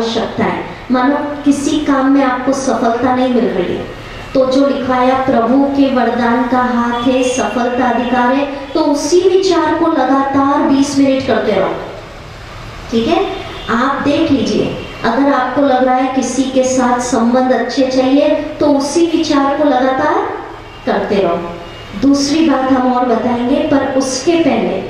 आवश्यकता है। मानो किसी काम में आपको सफलता नहीं मिल रही है, तो जो लिखा है प्रभु के वरदान का हाथ है, सफलता अधिकार है, तो उसी विचार को लगातार 20 मिनट करते रहो। ठीक है, आप देख लीजिए, अगर आपको लग रहा है किसी के साथ संबंध अच्छे चाहिए तो उसी विचार को लगातार करते रहो। दूसरी बात हम और बताएंगे, पर उसके पहले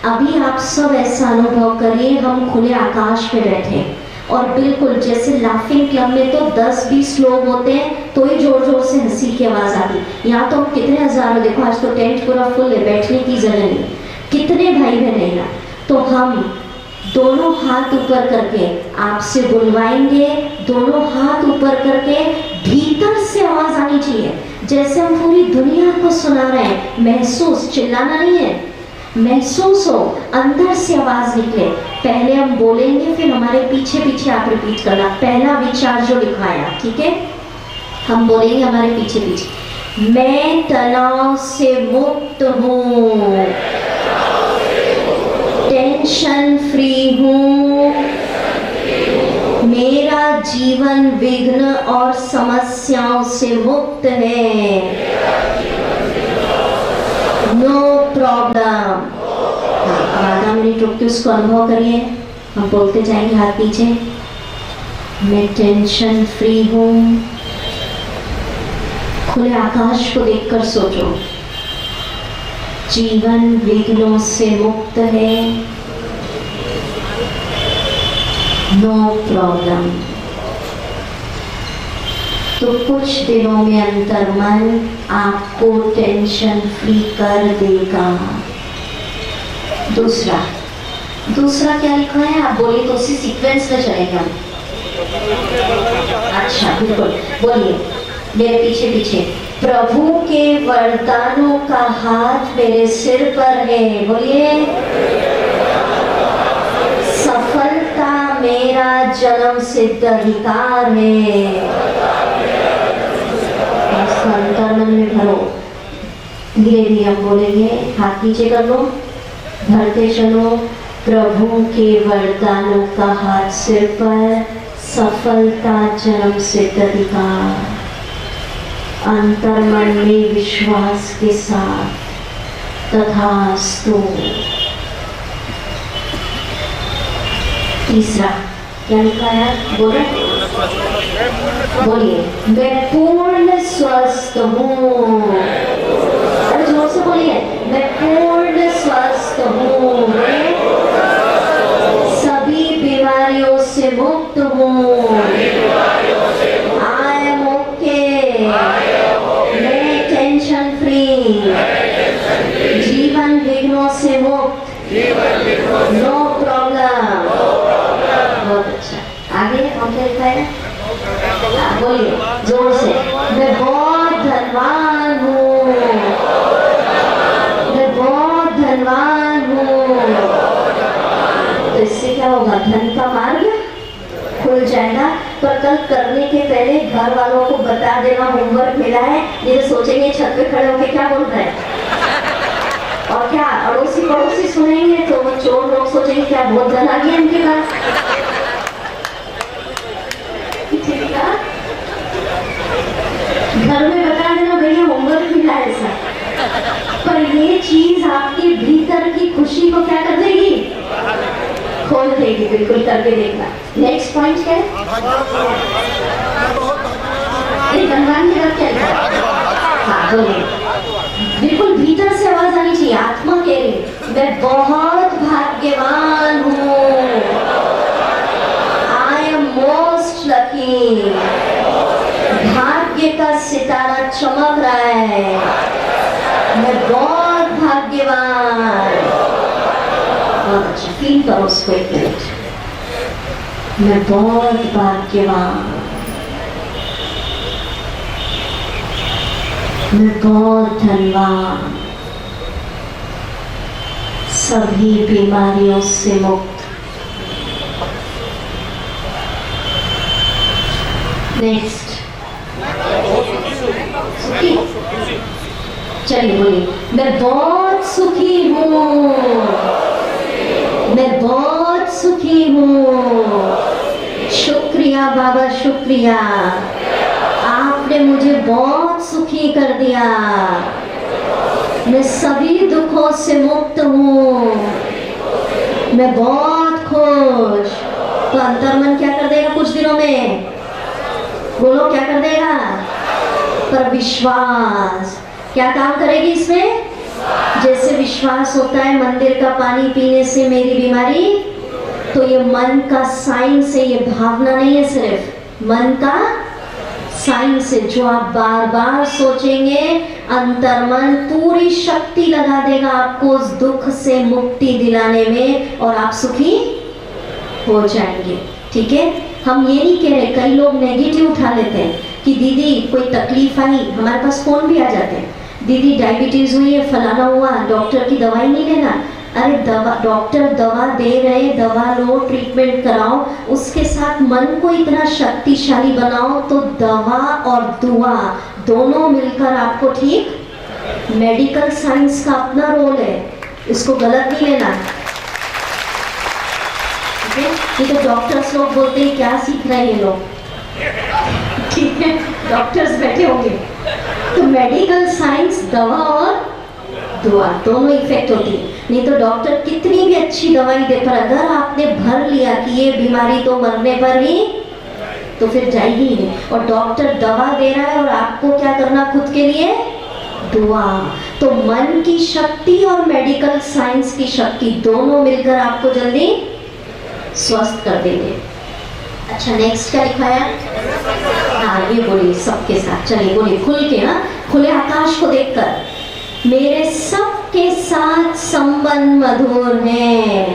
अभी आप सब ऐसा अनुभव करिए, हम खुले आकाश पे बैठे और बिल्कुल जैसे लाफिंग क्लब में तो 10-20 लोग होते हैं तो ही जोर जोर से हंसी की आवाज आती। यहाँ तो हम कितने हजारों, देखो आज तो टेंट पूरा फुल है, बैठने की जगह नहीं, कितने भाई बहन है ना। तो हम दोनों हाथ ऊपर करके आपसे बुलवाएंगे, दोनों हाथ ऊपर करके भीतर से आवाज आनी चाहिए, जैसे हम पूरी दुनिया को सुना रहे हैं। महसूस, चिल्लाना नहीं है, महसूस हो, अंदर से आवाज निकले। पहले हम बोलेंगे, फिर हमारे पीछे पीछे आप रिपीट करना। पहला विचार जो लिखवाया, ठीक है, हम बोलेंगे हमारे पीछे पीछे, मैं तनाव से मुक्त हूँ, टेंशन फ्री हूँ, मेरा जीवन विघ्न और समस्याओं से मुक्त है, नो प्रॉब्लम। आधा मिनट रुक के उसको अनुभव करिए, हम बोलते जाएंगे हाथ पीछे, मैं टेंशन फ्री हूँ। खुले आकाश को देखकर सोचो, जीवन विघ्नों से मुक्त है, नो प्रॉब्लम। तो कुछ दिनों में अंतर्मन आपको टेंशन फ्री कर देगा। दूसरा क्या लिखा है, आप बोलिए तो उसी सीक्वेंस में चलेंगे हम। अच्छा, बिल्कुल बोलिए मेरे पीछे पीछे, प्रभु के वरदानों का हाथ मेरे सिर पर है, बोलिए, सफलता मेरा जन्म सिद्ध अधिकार है। अंतर्मन में भरो, धीरे धीरे हम बोलेंगे, हाथ नीचे कर लो, भरते चलो, प्रभु के वरदानों का हाथ सिर पर, सफलता जन्म सिद्ध अधिकार। अंतर्मन में विश्वास के साथ, तथास्तु। तीसरा क्या लिखा है, बोलिए, मैं पूर्ण स्वस्थ हूँ। अरे जोर से बोलिए, मैं पूर्ण स्वस्थ हूँ, मैं सभी बीमारियों से मुक्त हूँ, आई एम ओके, मैं टेंशन फ्री, जीवन विघ्नों से मुक्त, नो प्रॉब्लम। बहुत अच्छा, आगे हम क्या लिखा है, बोलिए जोर से, मैं बहुत धनवान हूँ, मैं बहुत धनवान हूँ। तो इससे क्या होगा, धन का मार्ग खुल जाएगा। पर कल करने के पहले घर वालों को बता देना, होमवर्क मिला है, ये सोचेंगे छत पे खड़े होके क्या बोल रहे हैं, और क्या अड़ोसी पड़ोसी सुनेंगे तो वो चोर लोग सोचेंगे क्या बहुत धन आ गया इनके पास। घर में बता देना, भैया होमवर्क मिला है ऐसा। पर ये चीज आपके भीतर की खुशी को क्या कर देगी, खोल देगी। बिल्कुल करके देखना। नेक्स्ट पॉइंट क्या है, धनवान की बात क्या है, हाँ बोलिए, बिल्कुल भीतर से आवाज आनी चाहिए, आत्मा कह रही मैं बहुत भाग्यवान हूँ, आई एम मोस्ट लकी, भाग्य का सितारा चमक रहा है, मैं बहुत भाग्यवान। बहुत अच्छा, फील करो उसको एक मिनट, मैं बहुत भाग्यवान, मैं बहुत धनवान, सभी बीमारियों से मुक्त। नेक्स्ट, चलिए बोलिए, मैं बहुत सुखी हूँ, मैं बहुत सुखी हूँ, शुक्रिया बाबा, शुक्रिया, आपने मुझे बहुत सुखी कर दिया, मैं सभी दुखों से मुक्त हूँ, मैं बहुत खुश। तो अंतर्मन क्या कर देगा कुछ दिनों में? बोलो क्या कर देगा? पर विश्वास क्या काम करेगी इसमें? जैसे विश्वास होता है मंदिर का पानी पीने से मेरी बीमारी, तो ये मन का साइंस है, ये भावना नहीं है, सिर्फ मन का साइंस है। जो आप बार बार सोचेंगे, अंतर्मन पूरी शक्ति लगा देगा आपको उस दुख से मुक्ति दिलाने में, और आप सुखी हो जाएंगे। ठीक है, हम ये नहीं कह रहे, कई लोग नेगेटिव उठा लेते हैं कि दीदी कोई तकलीफ आई, हमारे पास फोन भी आ जाते हैं, दीदी डायबिटीज हुई है, फलाना हुआ, डॉक्टर की दवाई नहीं लेना। अरे दवा, डॉक्टर दवा दे रहे, दवा लो, ट्रीटमेंट कराओ, उसके साथ मन को इतना शक्तिशाली बनाओ तो दवा और दुआ दोनों मिलकर आपको ठीक। मेडिकल साइंस का अपना रोल है, इसको गलत नहीं लेना। ये तो डॉक्टर्स लोग बोलते हैं क्या सीख रहे हैं ये लोग, ठीक है, डॉक्टर्स बैठे होंगे। तो मेडिकल साइंस दवा और दुआ दोनों इफेक्ट होती है। नहीं तो डॉक्टर कितनी भी अच्छी दवाई दे, पर अगर आपने भर लिया कि ये बीमारी तो मरने पर ही, तो फिर जाएगी ही नहीं। और डॉक्टर दवा दे रहा है और आपको क्या करना खुद के लिए? दुआ। तो मन की शक्ति और मेडिकल साइंस की शक्ति दोनों मिलकर आपको जल्दी स्वस्थ कर देंगे। अच्छा, नेक्स्ट क्या लिखाया? हाँ, ये बोलिए सबके साथ, चलिए बोलिए खुल के, हाँ, खुले आकाश को देखकर, मेरे सबके साथ संबंध मधुर हैं,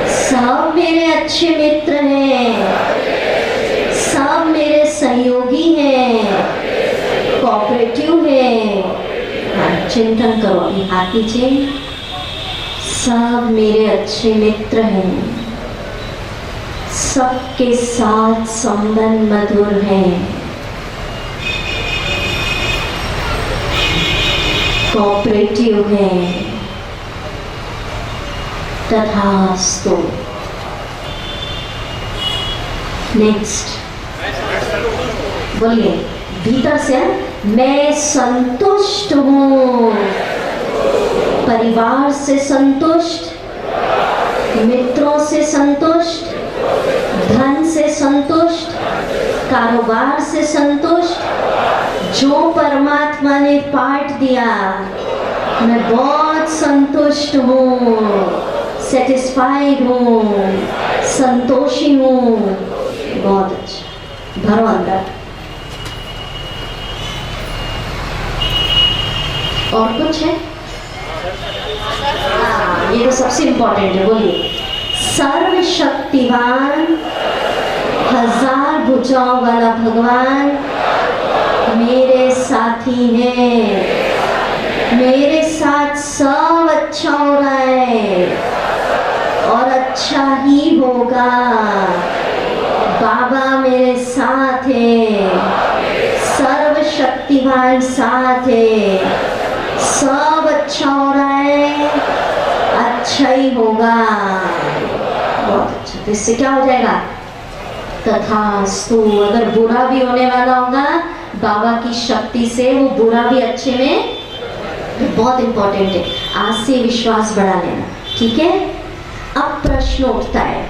सब मेरे अच्छे मित्र हैं, सब मेरे सहयोगी हैं, कोऑपरेटिव हैं। हाँ, चिंतन करो, अभी हाथ नीचे, सब मेरे अच्छे मित्र हैं, सबके साथ संबंध मधुर हैं, कोऑपरेटिव है, तथास्तु। नेक्स्ट बोलिए भीतर से, मैं संतुष्ट हूँ, परिवार से संतुष्ट, मित्रों से संतुष्ट, धन से संतुष्ट, कारोबार से संतुष्ट, जो परमात्मा ने पाठ दिया मैं बहुत संतुष्ट हूँ, सेटिस्फाइड हूँ, संतोषी हूँ। बहुत अच्छा, भरो अंदर। और कुछ है? ये तो सबसे इंपॉर्टेंट है, बोलिए सर्वशक्तिवान, हजार भुजाओं वाला भगवान मेरे साथी हैं, मेरे साथ सब अच्छा हो रहा है और अच्छा ही होगा। बाबा मेरे साथ है, सर्वशक्तिवान साथ है, सब अच्छा हो रहा है, अच्छा ही होगा। बहुत अच्छा, तो इससे क्या हो जाएगा? तथास्तु। अगर बुरा भी होने वाला होगा, बाबा की शक्ति से वो बुरा भी अच्छे में, बहुत इंपॉर्टेंट है, आज से विश्वास बढ़ा लेना। ठीक है, अब प्रश्न उठता है,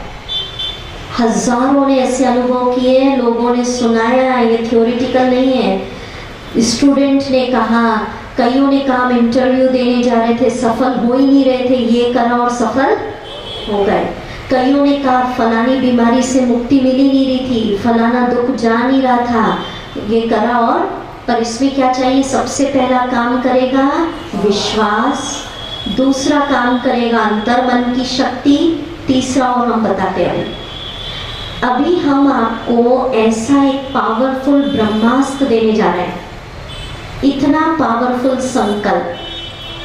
हजारों ने ऐसे अनुभव किए, लोगों ने सुनाया, ये थ्योरेटिकल नहीं है। स्टूडेंट ने कहा, कईयों ने कहा हम इंटरव्यू देने जा रहे थे, सफल हो ही नहीं रहे थे, ये करा और सफल हो गए। कईयों ने कहा फलानी बीमारी से मुक्ति मिल ही नहीं रही थी, फलाना दुख जा नहीं रहा था, ये करा और, पर इसमें क्या चाहिए? सबसे पहला काम करेगा विश्वास, दूसरा काम करेगा अंतर्मन की शक्ति, तीसरा और हम बताते हैं। अभी हम आपको ऐसा एक पावरफुल ब्रह्मास्त्र देने जा रहे हैं, इतना पावरफुल संकल्प।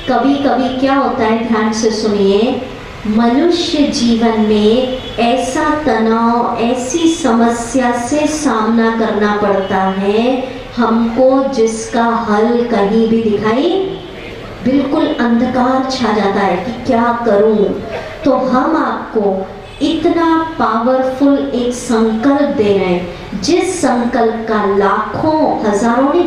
कभी कभी क्या होता है, ध्यान से सुनिए, मनुष्य जीवन में ऐसा तनाव, ऐसी समस्या से सामना करना पड़ता है हमको जिसका हल कहीं भी दिखाई, बिल्कुल अंधकार छा जाता है कि क्या करूं। तो हम आपको इतना पावरफुल एक संकल्प दे रहे हैं, जिस संकल्प का लाखों, हजारों ने,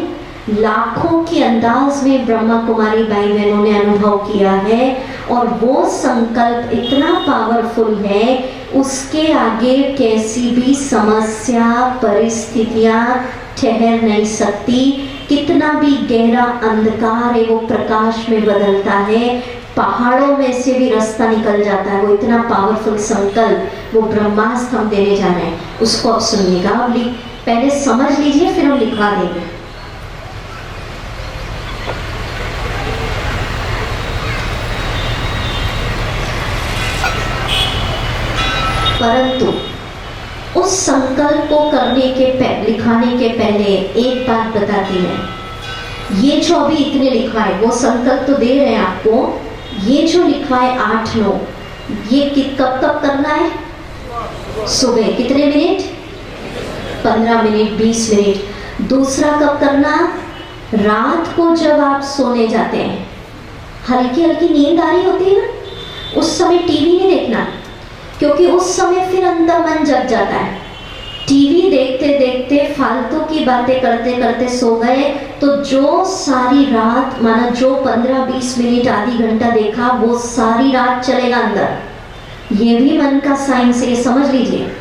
लाखों के अंदाज में ब्रह्मा कुमारी भाई बहनों ने अनुभव किया है। और वो संकल्प इतना पावरफुल है, उसके आगे कैसी भी समस्या, परिस्थितियां ठहर नहीं सकती। कितना भी गहरा अंधकार है वो प्रकाश में बदलता है, पहाड़ों में से भी रास्ता निकल जाता है। वो इतना पावरफुल संकल्प, वो ब्रह्मास्त्र हम देने जा रहे हैं, उसको आप सुनिएगा। पहले समझ लीजिए, फिर हम लिखवा देंगे। परंतु उस संकल्प को करने के लिखाने के पहले एक बात बताती है, ये जो अभी इतने लिखा है, वो संकल्प तो दे रहे हैं आपको, ये जो लिखा है 8-9, ये कब कब करना है? सुबह कितने मिनट? 15 minute, 20 minute. दूसरा कब करना? रात को जब आप सोने जाते हैं, हल्की हल्की नींद आ रही होती है ना, उस समय टीवी नहीं देखना, क्योंकि उस समय फिर अंदर मन जग जाता है। टीवी देखते देखते फालतू की बातें करते करते सो गए, तो जो सारी रात, माना जो 15-20 मिनट, आधी घंटा देखा, वो सारी रात चलेगा अंदर। ये भी मन का साइंस है, समझ लीजिए।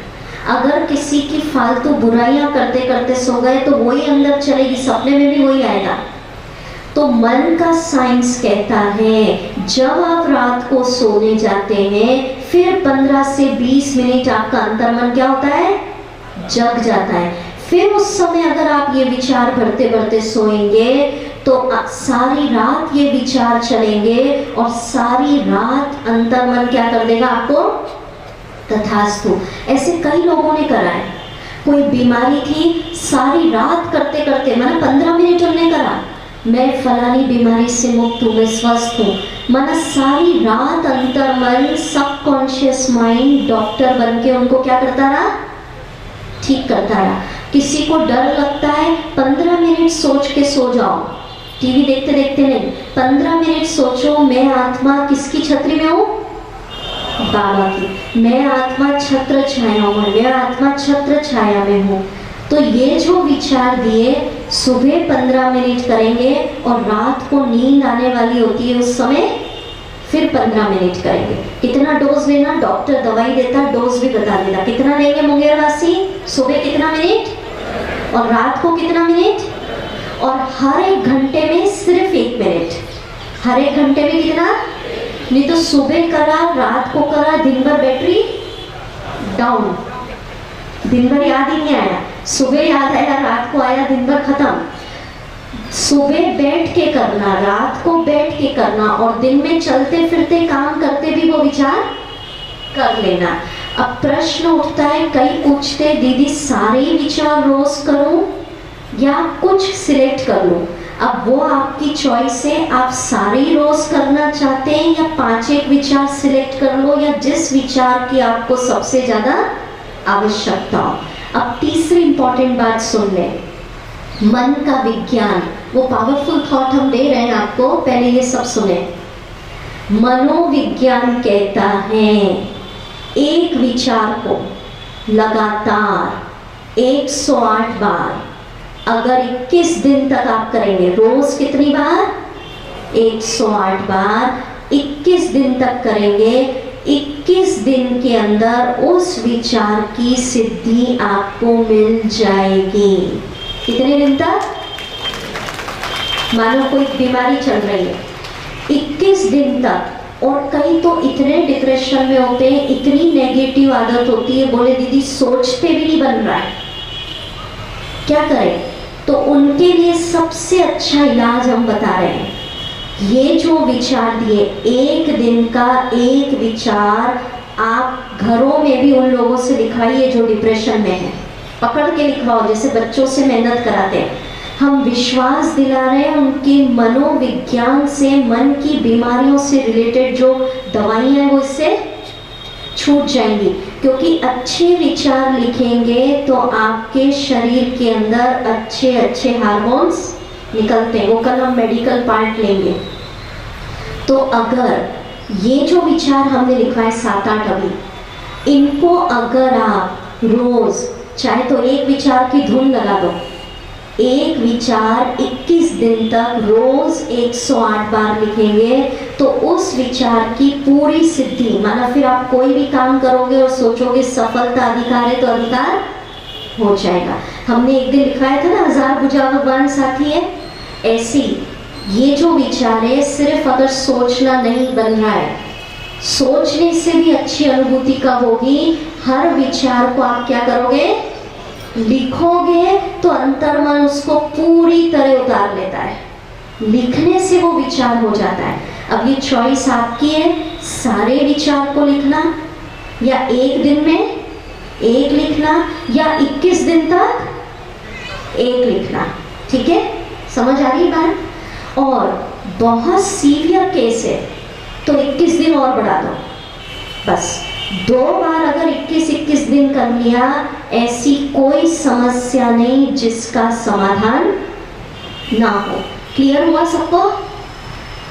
अगर किसी की फालतू बुराइयां करते करते सो गए, तो वही अंदर चलेगी, सपने में भी वही आएगा। तो मन का साइंस कहता है, जब आप रात को सोने जाते हैं, फिर 15 से 20 मिनट आपका अंतर्मन क्या होता है? जग जाता है। फिर उस समय अगर आप ये विचार भरते भरते सोएंगे, तो सारी रात ये विचार चलेंगे, और सारी रात अंतर्मन क्या कर देगा आपको? तथास्तु। ऐसे कई लोगों ने करा है। कोई बीमारी थी, सारी रात करते करते, मैंने 15 मिनट हमने करा, मैं फलानी बीमारी से मुक्त हूँ, मैं स्वस्थ हूँ, माना सारी रात अंतर्मन, सबकॉन्शियस माइंड डॉक्टर बन के उनको क्या करता रहा? ठीक करता रहा। किसी को डर लगता है, 15 मिनट सोच के सो जाओ, टीवी देखते देखते नहीं, 15 मिनट सोचो, मैं आत्मा किसकी छतरी में हूँ? बाबा की। मैं आत्मा छत्र छाया हूँ, मैं आत्मा छत्र छाया में हूँ। तो ये जो विचार दिए, सुबह 15 मिनट करेंगे, और रात को नींद आने वाली होती है उस समय फिर 15 मिनट करेंगे। कितना डोज लेना? डॉक्टर दवाई देता, डोज भी बता देता। कितना लेंगे मुंगेरवासी? सुबह कितना मिनट और रात को कितना मिनट, और हर एक घंटे में सिर्फ 1 मिनट। हर एक घंटे में कितना? नहीं तो सुबह करा, रात को करा, दिन भर बैटरी डाउन, दिन भर याद ही नहीं आया, सुबह याद आया, रात को आया, दिन भर खत्म। सुबह बैठ के करना, रात को बैठ के करना, और दिन में चलते फिरते काम करते भी वो विचार कर लेना। अब प्रश्न उठता है, कई पूछते, दीदी सारे विचार रोज करूं या कुछ सिलेक्ट कर लूं? अब वो आपकी चॉइस है, आप सारे रोज करना चाहते हैं या 5-1 विचार सिलेक्ट कर लो, या जिस विचार की आपको सबसे ज्यादा आवश्यकता हो। अब तीसरी इंपॉर्टेंट बात सुन ले, मन का विज्ञान, वो पावरफुल थॉट हम दे रहे हैं आपको, पहले ये सब सुने। मनोविज्ञान कहता है, एक विचार को लगातार 108 बार अगर 21 दिन तक आप करेंगे, रोज कितनी बार? 108 बार 21 दिन तक करेंगे, 21 दिन के अंदर उस विचार की सिद्धि आपको मिल जाएगी। कितने दिन तक? मानो कोई बीमारी चल रही है, 21 दिन तक। और कई तो इतने डिप्रेशन में होते हैं, इतनी नेगेटिव आदत होती है, बोले दीदी सोचते भी नहीं बन रहा है, क्या करें? तो उनके लिए सबसे अच्छा इलाज हम बता रहे हैं, ये जो विचार दिए, एक दिन का एक विचार आप घरों में भी उन लोगों से लिखवाइए जो डिप्रेशन में है, पकड़ के लिखवाओ, जैसे बच्चों से मेहनत कराते हैं। हम विश्वास दिला रहे हैं उनके मनोविज्ञान से, मन की बीमारियों से रिलेटेड जो दवाइयाँ हैं वो इससे छूट जाएंगी, क्योंकि अच्छे विचार लिखेंगे तो आपके शरीर के अंदर अच्छे अच्छे हार्मोन्स निकलते हैं। वो कल हम मेडिकल पार्ट लेंगे। तो अगर ये जो विचार हमने लिखा है 7-8 अभी, इनको अगर आप रोज चाहे तो एक विचार की धुन लगा दो, एक विचार 21 दिन तक रोज 108 बार लिखेंगे तो उस विचार की पूरी सिद्धि, माना फिर आप कोई भी काम करोगे और सोचोगे सफलता अधिकार है तो अधिकार हो जाएगा। हमने एक दिन लिखाया था ना, 1000 भुजा भगवान साथी है। ऐसी ये जो विचार है सिर्फ अगर सोचना नहीं बन रहा है, सोचने से भी अच्छी अनुभूति कब होगी, हर विचार को आप क्या करोगे, लिखोगे तो अंतर्मन उसको पूरी तरह उतार लेता है, लिखने से वो विचार हो जाता है। अब ये चॉइस आपकी है, सारे विचार को लिखना या एक दिन में एक लिखना या 21 दिन तक एक लिखना। ठीक है, समझ आ रही बात? और बहुत सीवियर केस है तो 21 दिन और बढ़ा दो, बस 2 बार अगर 21 दिन कर लिया, ऐसी कोई समस्या नहीं जिसका समाधान ना हो। क्लियर हुआ सबको?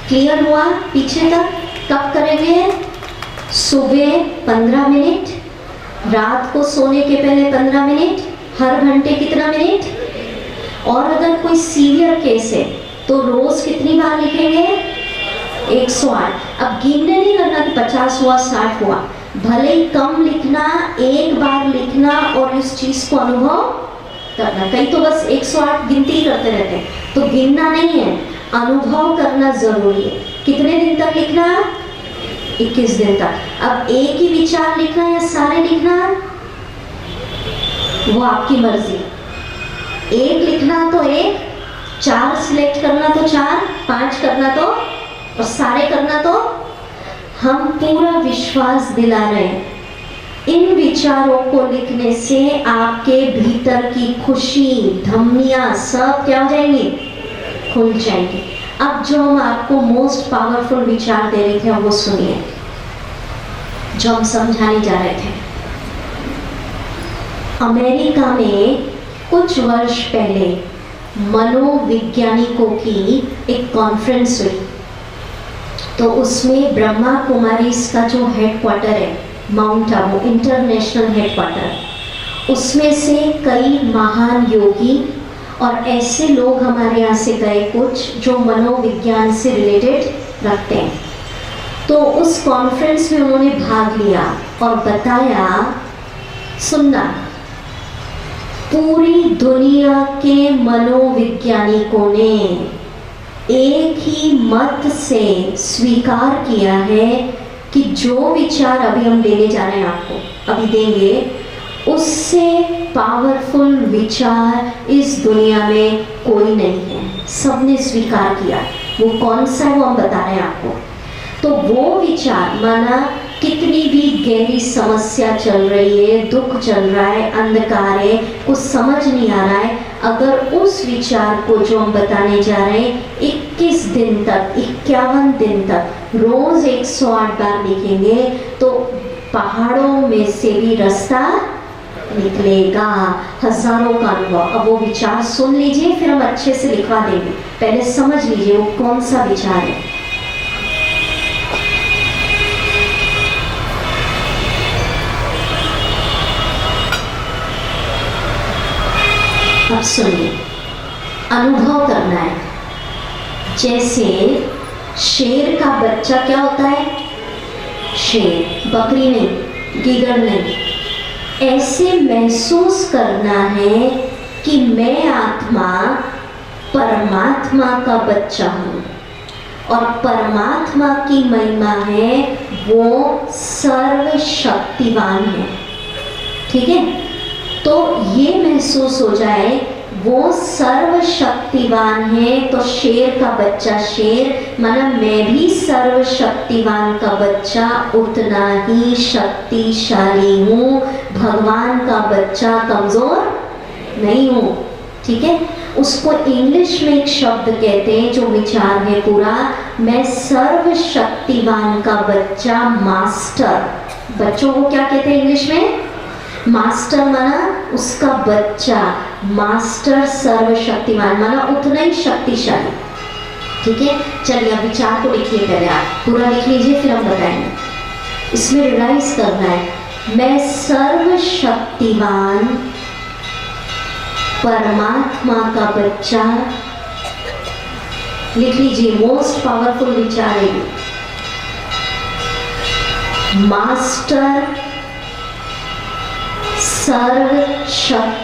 क्लियर हुआ पीछे तक? कब करेंगे? सुबह 15 मिनट, रात को सोने के पहले 15 मिनट, हर घंटे कितना मिनट? और अगर कोई सीवियर केस है तो रोज कितनी बार लिखेंगे? 108। अब गिनने नहीं करना कि 50 हुआ 60 हुआ, भले ही कम लिखना, एक बार लिखना और इस चीज को अनुभव करना। कई तो बस 108 गिनती करते रहते हैं, तो गिनना नहीं है, अनुभव करना जरूरी है। कितने दिन तक लिखना? 21 दिन तक। अब एक ही विचार लिखना या सारे लिखना, वो आपकी मर्जी। एक लिखना तो एक, 4 सिलेक्ट करना तो 4, 5 करना तो, और सारे करना तो। हम पूरा विश्वास दिला रहे हैं, इन विचारों को लिखने से आपके भीतर की खुशी, धमनियां सब क्या हो जाएंगी? खुल जाएंगी। अब जो हम आपको मोस्ट पावरफुल विचार दे रहे थे वो सुनिए, जो हम समझाने जा रहे थे। अमेरिका में कुछ वर्ष पहले मनोवैज्ञानिकों की एक कॉन्फ्रेंस हुई, तो उसमें ब्रह्मा कुमारी का जो हेडक्वार्टर है माउंट आबू इंटरनेशनल हेडक्वार्टर, उसमें से कई महान योगी और ऐसे लोग हमारे यहाँ से गए कुछ जो मनोविज्ञान से रिलेटेड रखते हैं। तो उस कॉन्फ्रेंस में उन्होंने भाग लिया और बताया, सुनना, पूरी दुनिया के मनोवैज्ञानिकों ने एक ही मत से स्वीकार किया है कि जो विचार अभी हम देने जा रहे हैं, आपको अभी देंगे, उससे पावरफुल विचार इस दुनिया में कोई नहीं है। सबने स्वीकार किया। वो कौन सा है वो हम बता रहे हैं आपको। तो वो विचार, माना कितनी भी गहरी समस्या चल रही है, दुख चल रहा है, अंधकार है, कुछ समझ नहीं आ रहा है, अगर उस विचार को जो हम बताने जा रहे हैं 21 दिन तक, 51 दिन तक रोज 108 बार लिखेंगे तो पहाड़ों में से भी रास्ता निकलेगा। हजारों का अनुभव। अब वो विचार सुन लीजिए, फिर हम अच्छे से लिखवा देंगे। पहले समझ लीजिए वो कौन सा विचार है। अब सुनिए, अनुभव करना है। जैसे शेर का बच्चा क्या होता है? शेर, बकरी नहीं, गीदड़ नहीं। ऐसे महसूस करना है कि मैं आत्मा परमात्मा का बच्चा हूँ और परमात्मा की महिमा है, वो सर्वशक्तिवान है। ठीक है, तो ये महसूस हो जाए वो सर्वशक्तिवान है, तो शेर का बच्चा शेर, माना मैं भी सर्वशक्तिवान का बच्चा उतना ही शक्तिशाली हूँ, भगवान का बच्चा कमजोर नहीं हूँ। ठीक है, उसको इंग्लिश में एक शब्द कहते हैं जो विचार है पूरा, मैं सर्वशक्तिवान का बच्चा, मास्टर। बच्चों को क्या कहते हैं इंग्लिश में? मास्टर, माना उसका बच्चा, मास्टर सर्वशक्तिमान, माना उतना ही शक्तिशाली। ठीक है, चलिए अब विचार को लिखिए, पहले आप पूरा लिख लीजिए फिर हम बताएंगे। इसमें रियलाइज करना है मैं सर्वशक्तिवान परमात्मा का बच्चा, लिख लीजिए, मोस्ट पावरफुल विचार है, मास्टर सर्वशक्तिवान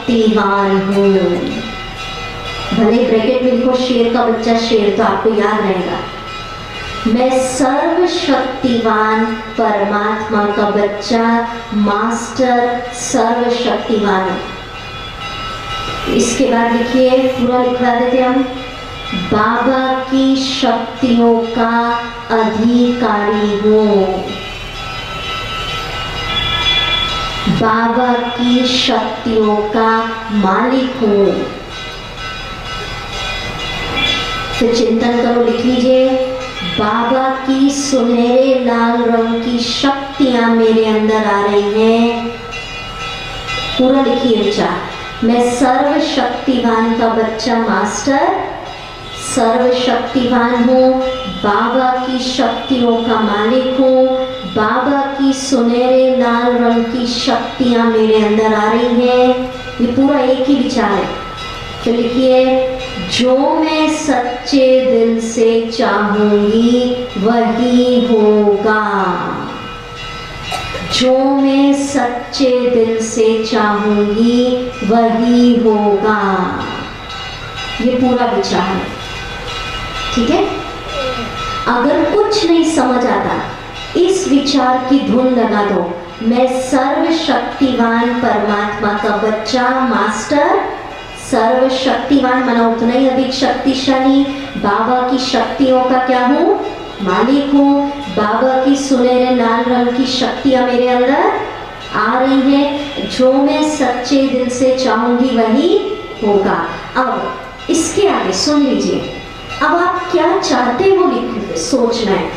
हूं। भले ब्रैकेट में लिखो शेर का बच्चा शेर, तो आपको याद रहेगा। मैं सर्वशक्तिवान परमात्मा का बच्चा, मास्टर सर्वशक्तिवान हूं। इसके बाद लिखिए, पूरा लिखवा देते हम, बाबा की शक्तियों का अधिकारी हूं। बाबा की शक्तियों का मालिक हूं। फिर चिंतन करो, लिख लीजिए, बाबा की सुनहरे लाल रंग की शक्तियां मेरे अंदर आ रही हैं। पूरा लिखिए विचार, मैं सर्वशक्तिवान का बच्चा, मास्टर सर्वशक्तिवान हूँ, बाबा की शक्तियों का मालिक हूँ, बाबा की सुनहरे लाल रंग की शक्तियां मेरे अंदर आ रही हैं। ये पूरा एक ही विचार है। तो लिखिए, जो मैं सच्चे दिल से चाहूंगी वही होगा। जो मैं सच्चे दिल से चाहूंगी वही होगा। ये पूरा विचार है, ठीक है। अगर कुछ नहीं समझ आता, इस विचार की धुन लगा दो, मैं सर्वशक्तिवान परमात्मा का बच्चा, मास्टर सर्वशक्तिवान, माना उतना ही अधिक शक्तिशाली, बाबा की शक्तियों का क्या हूँ, मालिक हूँ, बाबा की सुनहरे लाल रंग की शक्तियां मेरे अंदर आ रही हैं, जो मैं सच्चे दिल से चाहूंगी वही होगा। अब इसके आगे सुन लीजिए, अब आप क्या चाहते हो सोचना है।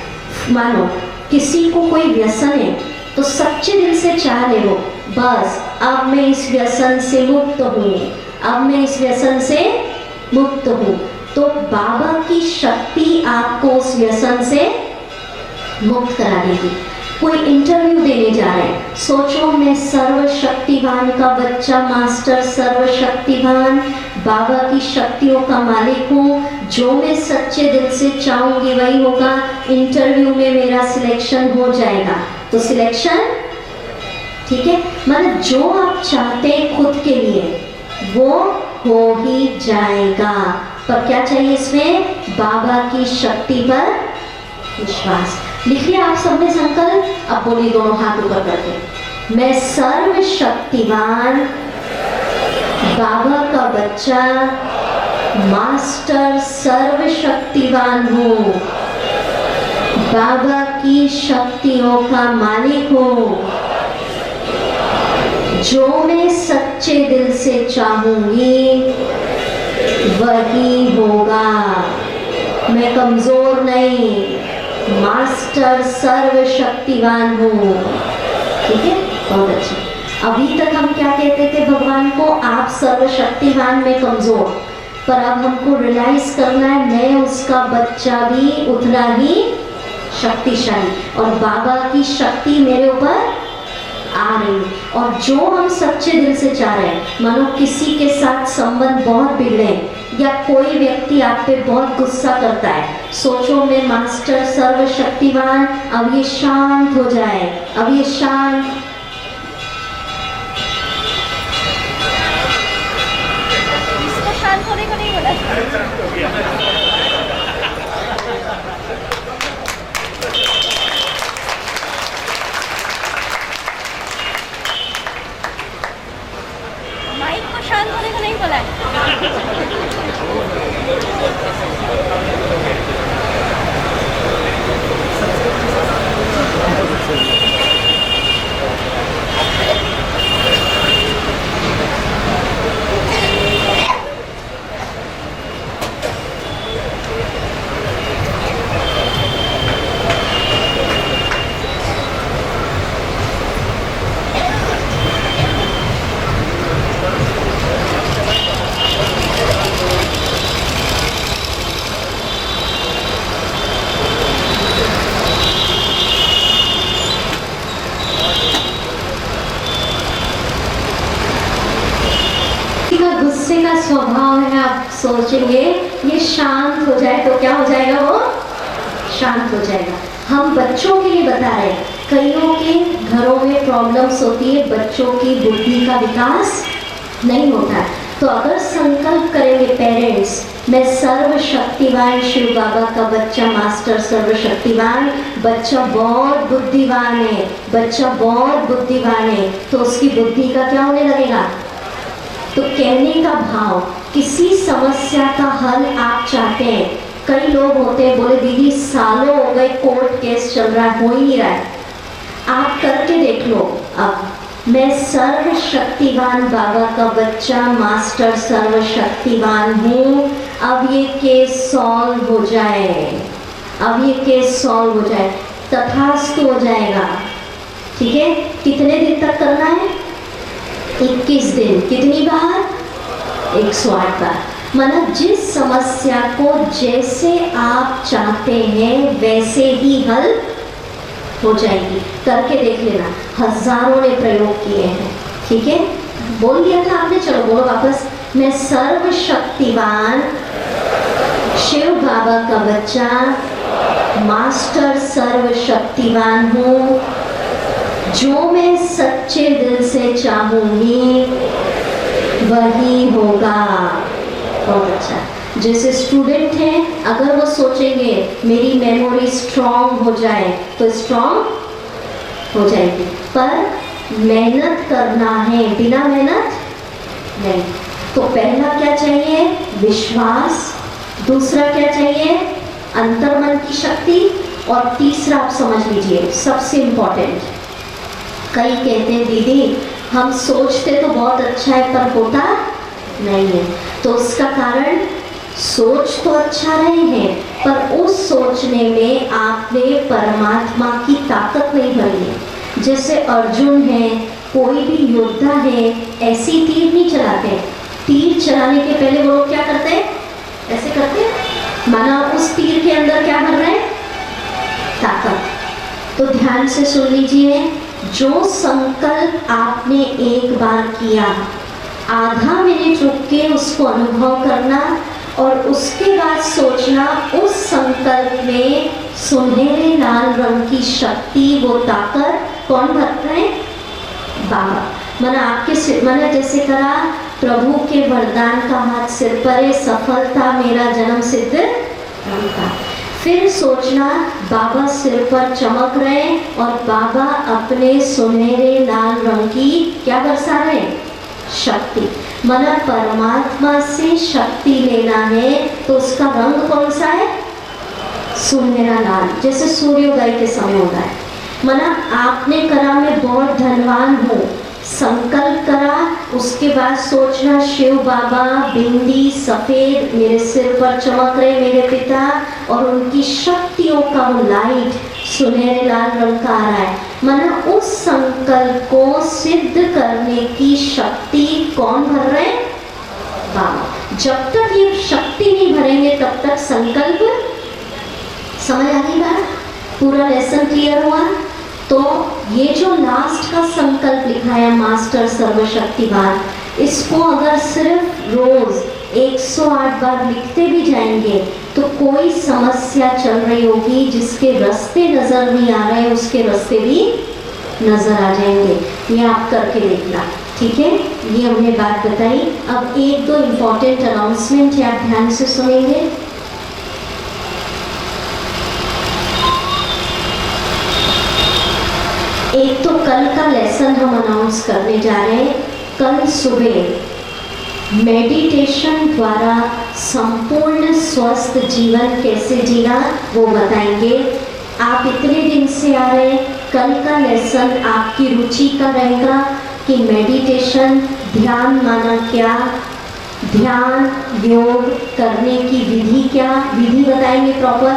मानो किसी को कोई व्यसन है, तो सच्चे दिल से चाह ले वो, बस अब मैं इस व्यसन से मुक्त हूँ, अब मैं इस व्यसन से मुक्त हूँ। तो बाबा की शक्ति आपको उस व्यसन से मुक्त करा देगी। कोई इंटरव्यू देने जा रहे हैं, सोचो मैं सर्वशक्तिवान का बच्चा, मास्टर सर्वशक्तिवान, बाबा की शक्तियों का मालिक हूँ, जो मैं सच्चे दिल से चाहूंगी वही होगा। इंटरव्यू में मेरा सिलेक्शन हो जाएगा, तो सिलेक्शन, ठीक है, मतलब जो आप चाहते हैं खुद के लिए वो हो ही जाएगा। पर क्या चाहिए इसमें, बाबा की शक्ति पर विश्वास। लिखिए आप सबने संकल्प, अब बोलिए दोनों हाथ ऊपर करके, मैं सर्वशक्तिवान बाबा का बच्चा, मास्टर सर्वशक्तिवान हूँ, बाबा की शक्तियों का मालिक हूँ, जो मैं सच्चे दिल से चाहूंगी वही होगा। मैं कमजोर नहीं, मास्टर सर्वशक्तिवान हूँ, ठीक है, बहुत अच्छा। अभी तक हम क्या कहते थे भगवान को, आप सर्वशक्तिवान, में कमजोर, पर अब हमको रियलाइज करना है मैं उसका बच्चा भी उतना ही शक्तिशाली, और बाबा की शक्ति मेरे ऊपर आ रही है। और जो हम सच्चे दिल से चाह रहे हैं, मानो किसी के साथ संबंध बहुत बिगड़े या कोई व्यक्ति आप पे बहुत गुस्सा करता है, सोचो मैं मास्टर सर्वशक्तिवान, अब ये शांत हो जाए, अब ये शांत। इसको शांत होने को नहीं बोला। माइक को शांत होने को नहीं बोला है। गुस्से का स्वभाव है, आप सोचेंगे ये शांत हो जाए तो क्या हो जाएगा, वो शांत हो जाएगा। हम बच्चों के लिए बता रहे हैं, कईयों के घरों में प्रॉब्लम्स होती है, बच्चों की बुद्धि का विकास नहीं होता है। तो अगर संकल्प करेंगे पेरेंट्स, मैं सर्वशक्तिवान शिव बाबा का बच्चा, मास्टर सर्वशक्तिवान, बच्चा बहुत बुद्धिमान है, बच्चा बहुत बुद्धिमान है, तो उसकी बुद्धि का क्या होने लगेगा। तो कहने का भाव, किसी समस्या का हल आप चाहते हैं, कई लोग होते हैं बोले दीदी सालों हो गए कोर्ट केस चल रहा है, हो ही नहीं रहा है, आप करके देख लो। अब मैं सर्वशक्तिवान बाबा का बच्चा, मास्टर सर्वशक्तिवान हूँ, अब ये केस सॉल्व हो जाए, अब ये केस सॉल्व हो जाए, तथास्तु हो जाएगा। ठीक है, कितने दिन तक करना है, 21 दिन, कितनी बार, 108 बार। मतलब जिस समस्या को जैसे आप चाहते हैं वैसे ही हल हो जाएगी। करके देख लेना, हजारों ने प्रयोग किए हैं। ठीक है, बोल दिया था आपने, चलो बोलो वापस, मैं सर्वशक्तिवान शिव बाबा का बच्चा, मास्टर सर्वशक्तिवान हूँ, जो मैं सच्चे दिल से चाहूंगी वही होगा। बहुत अच्छा। जैसे स्टूडेंट हैं, अगर वो सोचेंगे मेरी मेमोरी स्ट्रॉन्ग हो जाए तो स्ट्रॉन्ग हो जाएगी, पर मेहनत करना है, बिना मेहनत नहीं। तो पहला क्या चाहिए, विश्वास, दूसरा क्या चाहिए, अंतर्मन की शक्ति, और तीसरा आप समझ लीजिए सबसे इम्पोर्टेंट, कई कहते हैं दीदी हम सोचते तो बहुत अच्छा है पर होता नहीं है। तो उसका कारण, सोच तो अच्छा रहे हैं पर उस सोचने में आपने परमात्मा की ताकत नहीं भरी है। जैसे अर्जुन है, कोई भी योद्धा है, ऐसे तीर नहीं चलाते। तीर चलाने के पहले वो लोग क्या करते हैं, ऐसे करते हैं, माना उस तीर के अंदर क्या भर रहे हैं, ताकत। तो ध्यान से सुन लीजिए, जो संकल्प आपने एक बार किया, आधा मिनट रुक के उसको अनुभव करना और उसके बाद सोचना उस संकल्प में सुनहरे लाल रंग की शक्ति, वो ताकत कौन भर रहे हैं, बाबा। मैंने आपके सिर, मैंने जैसे करा प्रभु के वरदान का हाथ सिर पर है, सफलता मेरा जन्म सिद्ध का। फिर सोचना बाबा सिर पर चमक रहे और बाबा अपने सुनहरे लाल रंग की क्या बरसा रहे, शक्ति। मना परमात्मा से शक्ति लेना है तो उसका रंग कौन सा है, सुनहरा लाल, जैसे सूर्योदय के समय होता है। मना आपने करा मैं बहुत धनवान हूँ, संकल्प करा, उसके बाद सोचना शिव बाबा बिंदी सफेद मेरे सिर पर चमक रहे, मेरे पिता, और उनकी शक्तियों का वो लाइट सुनहरे लाल रंग का आ रहा है। मना उस संकल्प को सिद्ध करने की शक्ति कौन भर रहे, बाबा। जब तक ये शक्ति नहीं भरेंगे तब तक संकल्प, समझ आ गई बात, पूरा लेसन क्लियर हुआ। तो ये जो लास्ट का संकल्प लिखा है मास्टर सर्वशक्तिवान, इसको अगर सिर्फ रोज 108 बार लिखते भी जाएंगे तो कोई समस्या चल रही होगी, जिसके रास्ते नजर नहीं आ रहे उसके रास्ते भी नजर आ जाएंगे। ये आप करके देखना, ठीक है। ये हमने बात बताई। अब एक दो इम्पोर्टेंट अनाउंसमेंट है, आप ध्यान से सुनेंगे। एक तो कल का लेसन हम अनाउंस करने जा रहे हैं। कल सुबह मेडिटेशन द्वारा संपूर्ण स्वस्थ जीवन कैसे जीना वो बताएंगे। आप इतने दिन से आ रहे हैं, कल का लेसन आपकी रुचि का रहेगा कि मेडिटेशन, ध्यान माना क्या, ध्यान योग करने की विधि क्या, विधि बताएंगे प्रॉपर,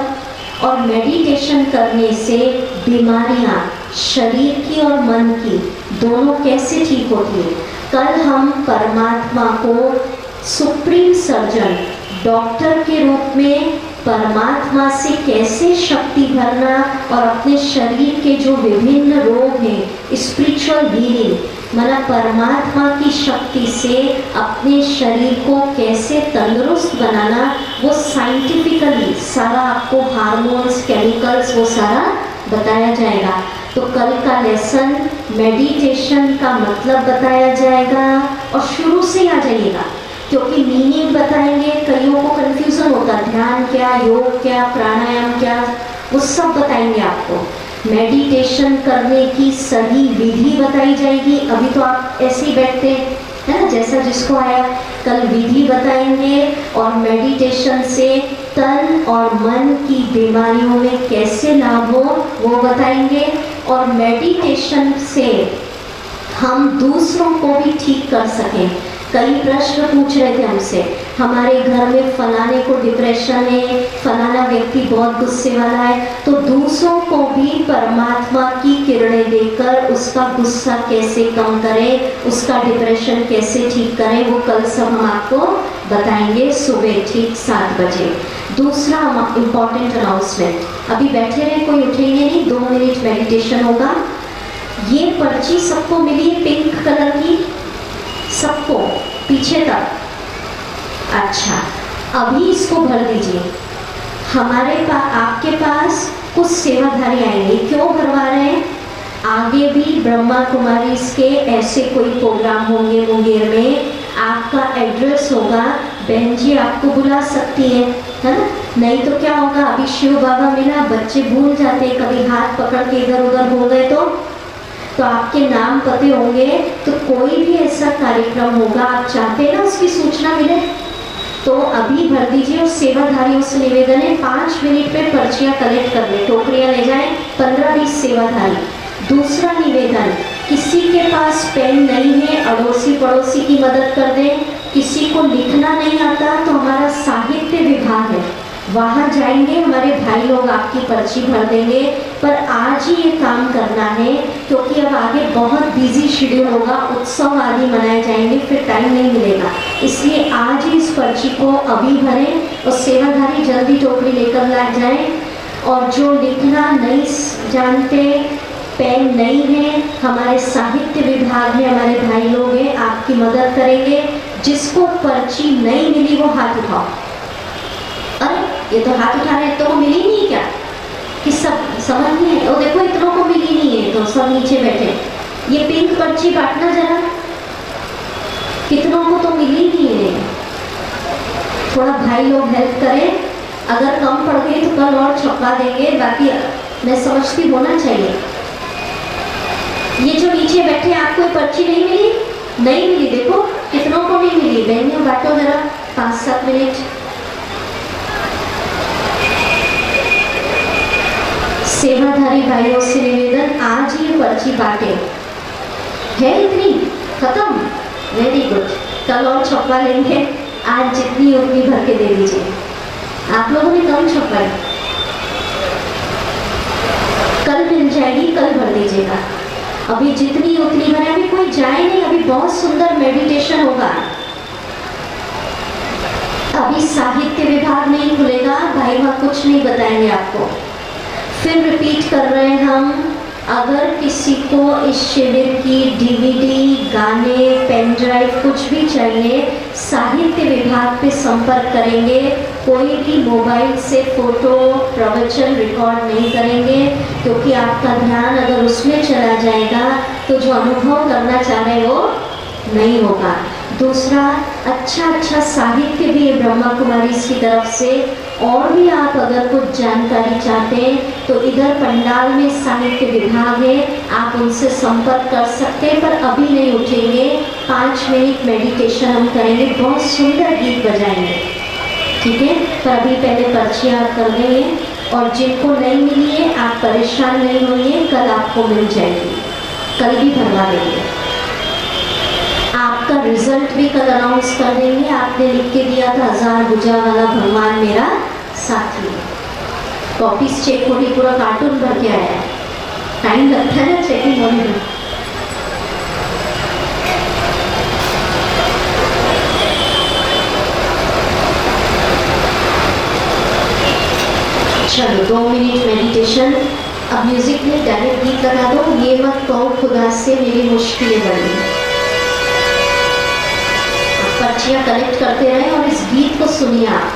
और मेडिटेशन करने से बीमारियां शरीर की और मन की दोनों कैसे ठीक होती है। कल हम परमात्मा को सुप्रीम सर्जन, डॉक्टर के रूप में परमात्मा से कैसे शक्ति भरना और अपने शरीर के जो विभिन्न रोग हैं, स्पिरिचुअल हीलिंग, मतलब परमात्मा की शक्ति से अपने शरीर को कैसे तंदुरुस्त बनाना, वो साइंटिफिकली सारा आपको हार्मोन्स, केमिकल्स, वो सारा बताया जाएगा। तो कल का लेसन मेडिटेशन का मतलब बताया जाएगा और शुरू से आ जाइएगा, क्योंकि मीनिंग बताएंगे। कईयों को कंफ्यूजन होता है, ध्यान क्या, योग क्या, प्राणायाम क्या, वो सब बताएंगे आपको। मेडिटेशन करने की सही विधि बताई जाएगी। अभी तो आप ऐसे ही बैठते हैं ना, जैसा जिसको आया। कल विधि बताएंगे और मेडिटेशन से तन और मन की बीमारियों में कैसे लाभ हो वो बताएंगे। और मेडिटेशन से हम दूसरों को भी ठीक कर सकें। कई प्रश्न पूछ रहे थे हमसे, हमारे घर में फलाने को डिप्रेशन है, फलाना व्यक्ति बहुत गुस्से वाला है, तो दूसरों को भी परमात्मा की किरणें देकर उसका गुस्सा कैसे कम करें, उसका डिप्रेशन कैसे ठीक करें, वो कल सब हम आपको बताएंगे सुबह ठीक 7 बजे। दूसरा इम्पॉर्टेंट अनाउंसमेंट, अभी बैठे रहे, कोई उठेंगे नहीं, 2 मिनट मेडिटेशन होगा। ये पर्ची सबको मिली पिंक कलर की, सबको पीछे तक। अच्छा, अभी इसको भर दीजिए। हमारे पास, आपके पास कुछ सेवाधारी आएंगे। क्यों भरवा रहे हैं? आगे भी ब्रह्मा कुमारी के ऐसे कोई प्रोग्राम होंगे मुंगेर में, आपका एड्रेस होगा, बहन जी आपको बुला सकती है ना। नहीं तो क्या होगा, अभी शिव बाबा मिला, बच्चे भूल जाते, कभी हाथ पकड़ के इधर उधर हो गए तो आपके नाम पते होंगे। तो कोई भी ऐसा कार्यक्रम होगा, आप चाहते हैं ना उसकी सूचना मिले, तो अभी भर दीजिए। और सेवाधारियों से निवेदन है 5 मिनट में पर्चियाँ कलेक्ट कर ले, टोकरियाँ ले जाएं 15-20 सेवाधारी। दूसरा निवेदन, किसी के पास पेन नहीं है, अड़ोसी पड़ोसी की मदद कर दें। किसी को लिखना नहीं आता तो हमारा साहित्य विभाग है, वहाँ जाएंगे, हमारे भाई लोग आपकी पर्ची भर देंगे। पर आज ही ये काम करना है, क्योंकि अब आगे बहुत बिजी शेड्यूल होगा, उत्सव आदि मनाए जाएंगे, फिर टाइम नहीं मिलेगा। इसलिए आज ही इस पर्ची को अभी भरें और सेवाधारी जल्दी टोकरी लेकर ला जाएं। और जो लिखना नहीं जानते, पेन नहीं है, हमारे साहित्य विभाग में हमारे भाई लोग हैं, आपकी मदद करेंगे। जिसको पर्ची नहीं मिली वो हाथ उठाओ। अरे ये तो हाथ उठा रहे हैं, तो मिली नहीं क्या? कि सब समझ नहीं है? और देखो इतनों को मिली नहीं है, तो सब नीचे बैठे। ये पिंक पर्ची बांटना जरा, कितनों को तो मिली नहीं है। थोड़ा भाई लोग हेल्प करें, अगर कम पड़ गई तो कल और छपवा देंगे, बाकी मैं समझती होना चाहिए। ये जो नीचे बैठे, आपको पर्ची नहीं मिली? नहीं मिली, देखो कितनों को नहीं मिली। बहनियों बांटो जरा 5-7 मिनट। सेवाधारी भाइयों से निवेदन, आज ये पर्ची बांटे। है इतनी खत्म? वेरी गुड, कल और छपवा लेंगे। आज जितनी उतनी भर के दे दीजिए। आप लोगों ने कम छपवाई, कल मिल जाएगी, कल भर दीजिएगा। अभी जितनी उतनी भरे, अभी कोई जाए नहीं, अभी बहुत सुंदर मेडिटेशन होगा। अभी साहित्य विभाग नहीं खुलेगा, भाई वहाँ कुछ नहीं बताएंगे आपको। फिर रिपीट कर रहे हैं हम, अगर किसी को इस शिविर की डीवीडी, गाने, पेन ड्राइव कुछ भी चाहिए, साहित्य विभाग पे संपर्क करेंगे। कोई भी मोबाइल से फोटो, प्रवचन रिकॉर्ड नहीं करेंगे, क्योंकि आपका ध्यान अगर उसमें चला जाएगा तो जो अनुभव करना चाह रहे वो नहीं होगा। दूसरा, अच्छा साहित्य भी है ब्रह्मा कुमारी की तरफ से। और भी आप अगर कुछ जानकारी चाहते हैं तो इधर पंडाल में साहित्य विभाग है, आप उनसे संपर्क कर सकते हैं। पर अभी नहीं उठेंगे, 5 मिनट मेडिटेशन हम करेंगे, बहुत सुंदर गीत बजाएंगे, ठीक है। पर अभी पहले पर्चियाँ कर देंगे। और जिनको नहीं मिली है आप परेशान नहीं होइए, कल आपको मिल जाएगी, कल भी भरवा देंगे। आपका रिजल्ट भी कल अनाउंस कर देंगे। आपने लिख के दिया था 1000 भुजा वाला भगवान मेरा साथी है। कॉपीज चेक हो रही, पूरा कार्टून भर के आया है। टाइम लगता है ना चेकिंग होने में। चलो 2 मिनट मेडिटेशन। अब म्यूजिक में डायरेक्ट गीत लगा दो, ये मत कहो खुदा से मेरी मुश्किलें बड़ी। पर्चियां कलेक्ट करते रहे और इस गीत को सुनिए आप।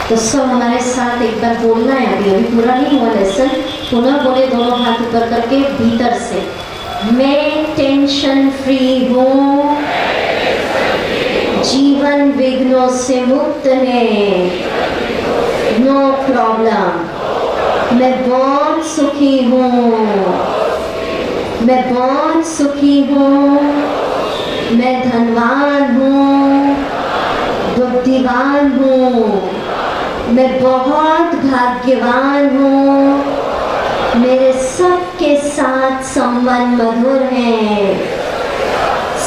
तो सब हमारे साथ एक बार बोलना है, अभी अभी पूरा नहीं हुआ लेसन। पुनः बोले दोनों हाथ ऊपर करके भीतर से, मैं टेंशन फ्री हूँ, जीवन विघ्नों से मुक्त है, नो प्रॉब्लम, मैं बहुत सुखी हूँ, मैं बहुत सुखी हूँ, मैं धनवान हूँ, बुद्धिमान हूँ, मैं बहुत भाग्यवान हूँ, मेरे सबके साथ संबंध मधुर हैं,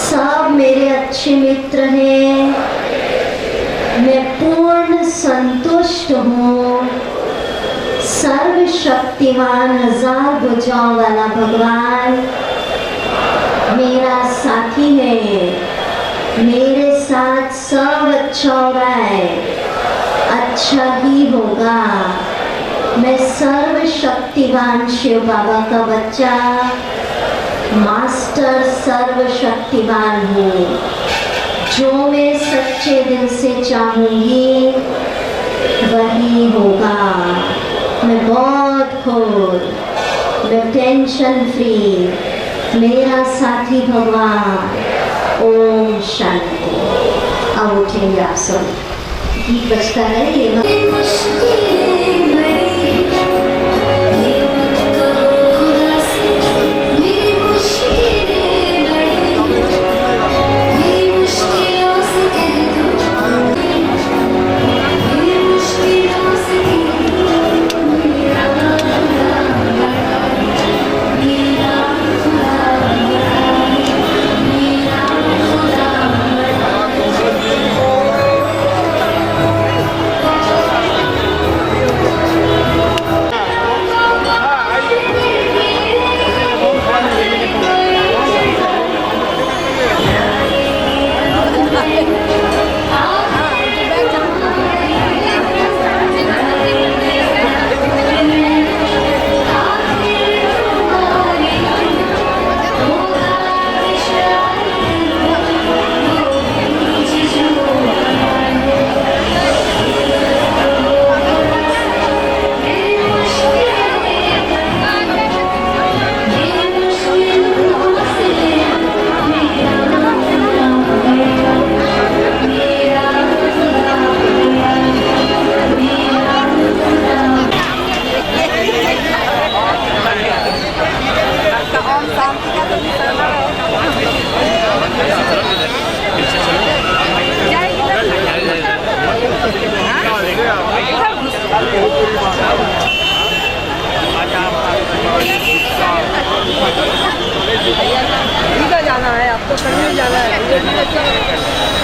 सब मेरे अच्छे मित्र हैं, मैं पूर्ण संतुष्ट हूँ, सर्वशक्तिमान 1000 भुजाओं वाला भगवान मेरा साथी है, मेरे साथ सब अच्छा हो रहा है, अच्छा ही होगा। मैं सर्वशक्तिवान शिव बाबा का बच्चा, मास्टर सर्वशक्तिवान हूँ, जो मैं सच्चे दिल से चाहूँगी वही होगा। मैं बहुत खुश, मैं टेंशन फ्री, मेरा साथी भगवान। ओम शांति। अब उठेंगे आप सब, गीत बजता है ये जाना है, आपको कहीं जाना है।